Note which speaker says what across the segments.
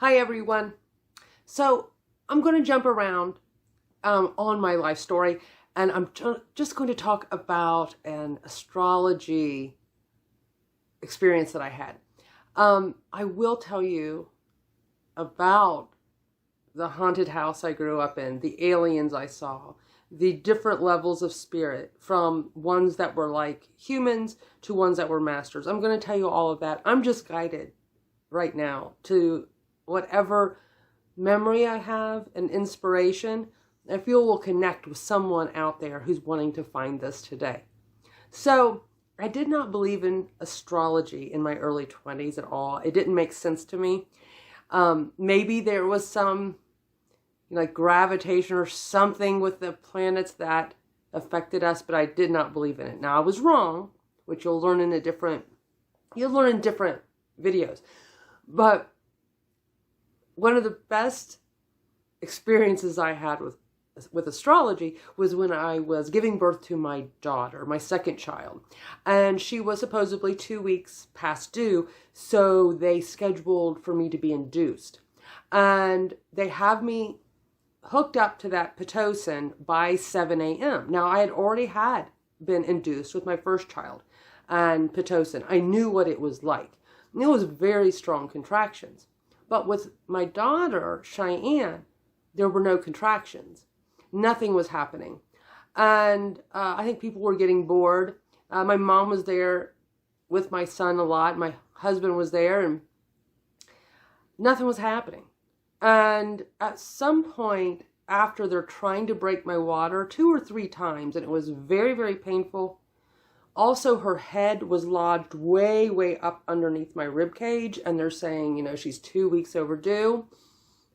Speaker 1: Hi everyone. So I'm going to jump around on my life story, and I'm just going to talk about an astrology experience that I had. I will tell you about the haunted house I grew up in, the aliens I saw, the different levels of spirit, from ones that were like humans to ones that were masters. I'm going to tell you all of that. I'm just guided right now to whatever memory I have and inspiration I feel will connect with someone out there who's wanting to find this today. So I did not believe in astrology in my early 20s at all. It didn't make sense to me. Maybe there was some like gravitation or something with the planets that affected us, but I did not believe in it. Now I was wrong, which you'll learn in different videos. But one of the best experiences I had with astrology was when I was giving birth to my daughter, my second child. And she was supposedly 2 weeks past due, so they scheduled for me to be induced. And they have me hooked up to that Pitocin by 7 a.m. Now, I had already been induced with my first child and Pitocin. I knew what it was like. And it was very strong contractions. But with my daughter, Cheyenne, there were no contractions. Nothing was happening. And I think people were getting bored. My mom was there with my son a lot. My husband was there, and nothing was happening. And at some point, after they're trying to break my water 2 or 3 times, and it was very, very painful. Also, her head was lodged way, way up underneath my rib cage, and they're saying, she's 2 weeks overdue.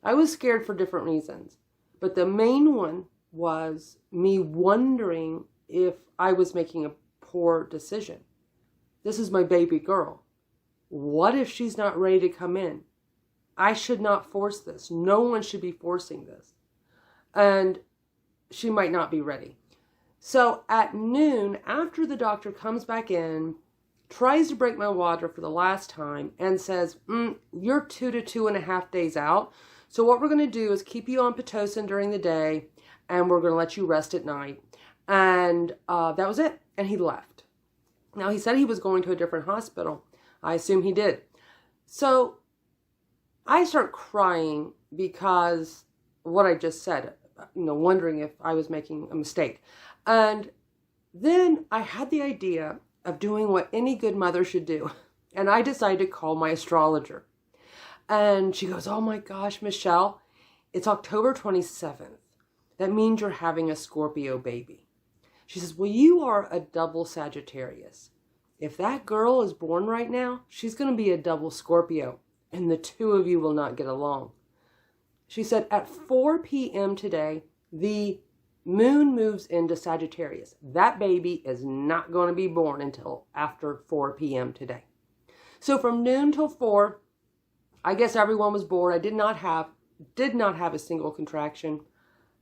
Speaker 1: I was scared for different reasons, but the main one was me wondering if I was making a poor decision. This is my baby girl. What if she's not ready to come in? I should not force this. No one should be forcing this. And she might not be ready. So at noon, after the doctor comes back in, tries to break my water for the last time, and says, you're 2 to 2.5 days out. So what we're going to do is keep you on Pitocin during the day, and we're going to let you rest at night. And that was it. And he left. Now, he said he was going to a different hospital. I assume he did. So I start crying because of what I just said, wondering if I was making a mistake. And then I had the idea of doing what any good mother should do. And I decided to call my astrologer. And she goes, oh my gosh, Michelle, it's October 27th. That means you're having a Scorpio baby. She says, well, you are a double Sagittarius. If that girl is born right now, she's going to be a double Scorpio. And the two of you will not get along. She said, at 4 p.m. today, the moon moves into Sagittarius. That baby is not going to be born until after 4 p.m. today. So from noon till 4, I guess everyone was bored. I did not have a single contraction.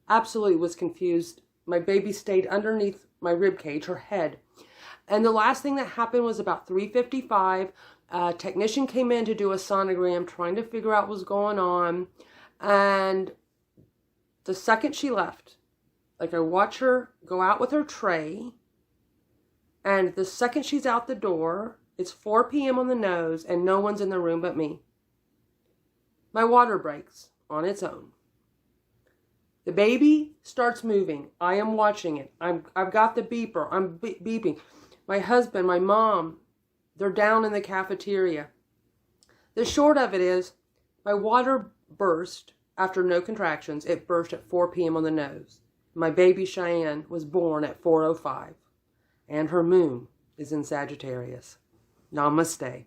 Speaker 1: Absolutely was confused. My baby stayed underneath my rib cage, her head. And the last thing that happened was about 3:55. A technician came in to do a sonogram, trying to figure out what was going on. And the second she left, like I watch her go out with her tray, and the second she's out the door, it's 4 p.m. on the nose, and no one's in the room but me. My water breaks on its own. The baby starts moving. I am watching it. I've got the beeper. I'm beeping. My husband, my mom, they're down in the cafeteria. The short of it is, my water burst after no contractions. It burst at 4 p.m. on the nose. My baby Cheyenne was born at 4:05, and her moon is in Sagittarius. Namaste.